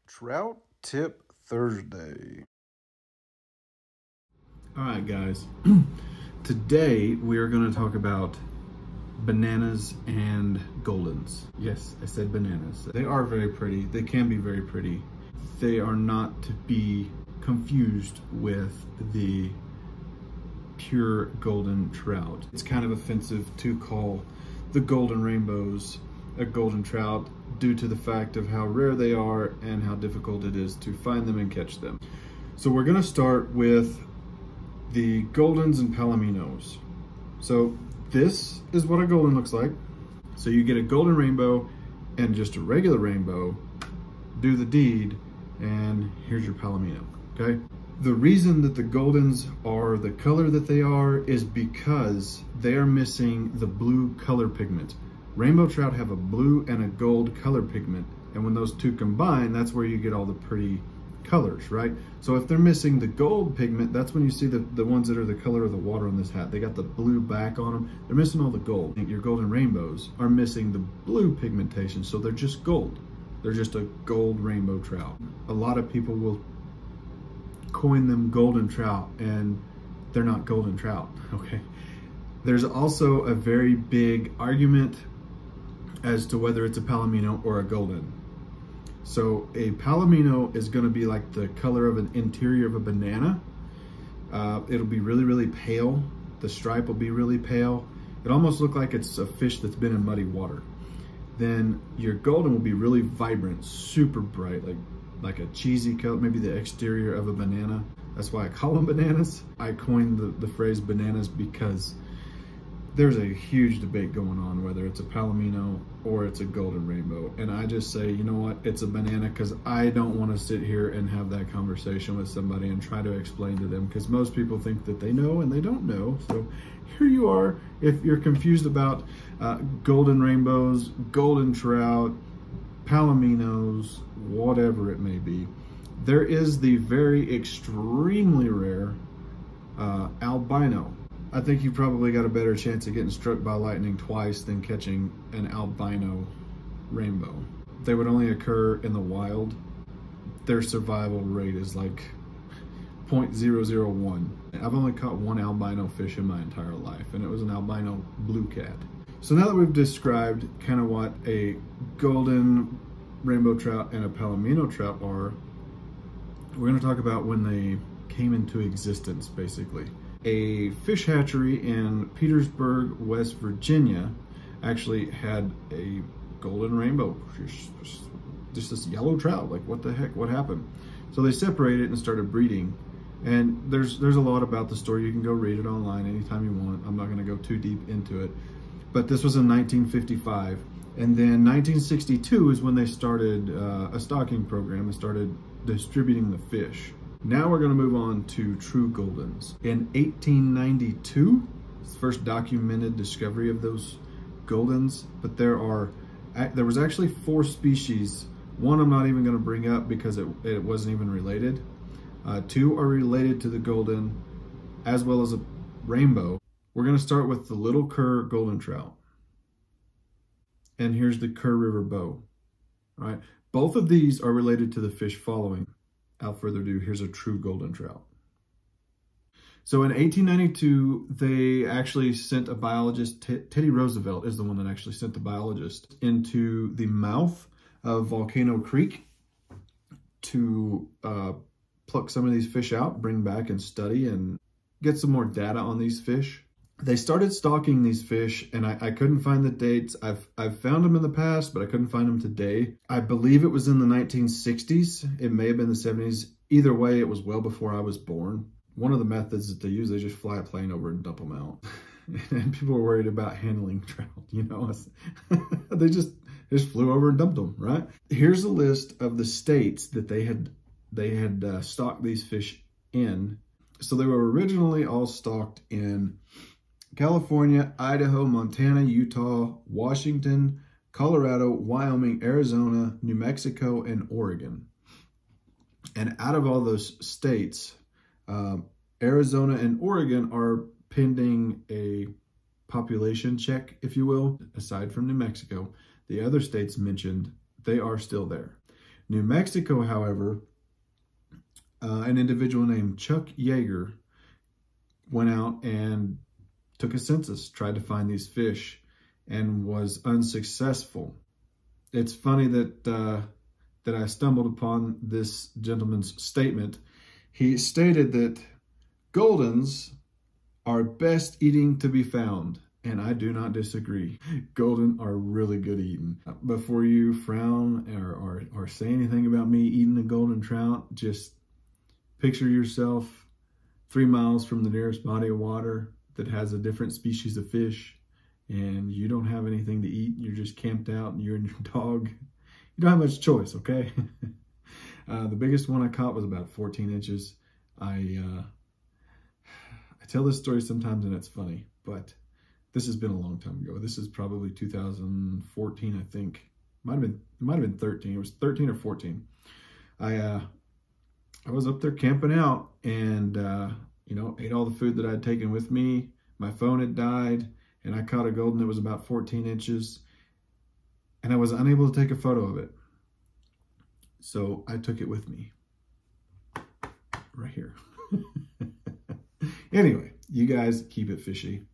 Trout Tip Thursday. All right, guys. Today we are going to talk about bananas and goldens. Yes, I said bananas. They are very pretty. They can be very pretty. They are not to be confused with the pure golden trout. It's kind of offensive to call the golden rainbows a golden trout due to the fact of how rare they are and how difficult it is to find them and catch them. So we're going to start with the goldens and palominos. So this is what a golden looks like. So you get a golden rainbow and just a regular rainbow, do the deed, and here's your palomino, okay? The reason that the goldens are the color that they are is because they are missing the blue color pigment. Rainbow trout have a blue and a gold color pigment, and when those two combine, that's where you get all the pretty colors, right? So if they're missing the gold pigment, that's when you see the ones that are the color of the water on this hat. They got the blue back on them. They're missing all the gold. Your golden rainbows are missing the blue pigmentation, so they're just gold. They're just a gold rainbow trout. A lot of people will coin them golden trout, and they're not golden trout, okay? There's also a very big argument as to whether it's a palomino or a golden. So a palomino is going to be like the color of an interior of a banana. It'll be really, really pale. The stripe will be really pale. It almost looks like it's a fish that's been in muddy water. Then your golden will be really vibrant, super bright, like a cheesy color, maybe the exterior of a banana. That's why I call them bananas. I coined the phrase bananas because there's a huge debate going on whether it's a palomino or it's a golden rainbow. And I just say, you know what, it's a banana, because I don't want to sit here and have that conversation with somebody and try to explain to them, because most people think that they know and they don't know. So here you are, if you're confused about golden rainbows, golden trout, palominos, whatever it may be. There is the very extremely rare albino. I think you probably got a better chance of getting struck by lightning twice than catching an albino rainbow. They would only occur in the wild. Their survival rate is like 0.001. I've only caught one albino fish in my entire life, and it was an albino blue cat. So now that we've described kind of what a golden rainbow trout and a palomino trout are, we're going to talk about when they came into existence, basically. A fish hatchery in Petersburg, West Virginia, actually had a golden rainbow, just this yellow trout. Like, what the heck, what happened? So they separated and started breeding. And there's a lot about the story. You can go read it online anytime you want. I'm not going to go too deep into it. But this was in 1955. And then 1962 is when they started a stocking program and started distributing the fish. Now we're going to move on to true goldens. In 1892, it's the first documented discovery of those goldens, but there was actually 4 species. One I'm not even going to bring up because it wasn't even related. 2 are related to the golden as well as a rainbow. We're going to start with the Little Kerr golden trout. And here's the Kerr River bow. All right. Both of these are related to the fish following. Without further ado, here's a true golden trout. So in 1892, they actually sent a biologist, Teddy Roosevelt is the one that actually sent the biologist into the mouth of Volcano Creek to pluck some of these fish out, bring back and study and get some more data on these fish. They started stocking these fish, and I couldn't find the dates. I've found them in the past, but I couldn't find them today. I believe it was in the 1960s. It may have been the 70s. Either way, it was well before I was born. One of the methods that they use, they just fly a plane over and dump them out. And people were worried about handling trout, you know. They just flew over and dumped them, right? Here's a list of the states that they had stocked these fish in. So they were originally all stocked in California, Idaho, Montana, Utah, Washington, Colorado, Wyoming, Arizona, New Mexico, and Oregon. And out of all those states, Arizona and Oregon are pending a population check, if you will. Aside from New Mexico, the other states mentioned, they are still there. New Mexico, however, an individual named Chuck Yeager went out and took a census, tried to find these fish, and was unsuccessful. It's funny that I stumbled upon this gentleman's statement. He stated that Goldens are best eating to be found, and I do not disagree. Golden are really good eating. Before you frown or say anything about me eating a golden trout, just picture yourself 3 miles from the nearest body of water that has a different species of fish, and you don't have anything to eat. You're just camped out, and you and your dog. You don't have much choice, okay? The biggest one I caught was about 14 inches. I tell this story sometimes and it's funny, but this has been a long time ago. This is probably 2014, I think. It might have been 13. It was 13 or 14. I was up there camping out and you know, ate all the food that I'd taken with me. My phone had died, and I caught a golden that was about 14 inches, and I was unable to take a photo of it. So I took it with me right here. Anyway, you guys keep it fishy.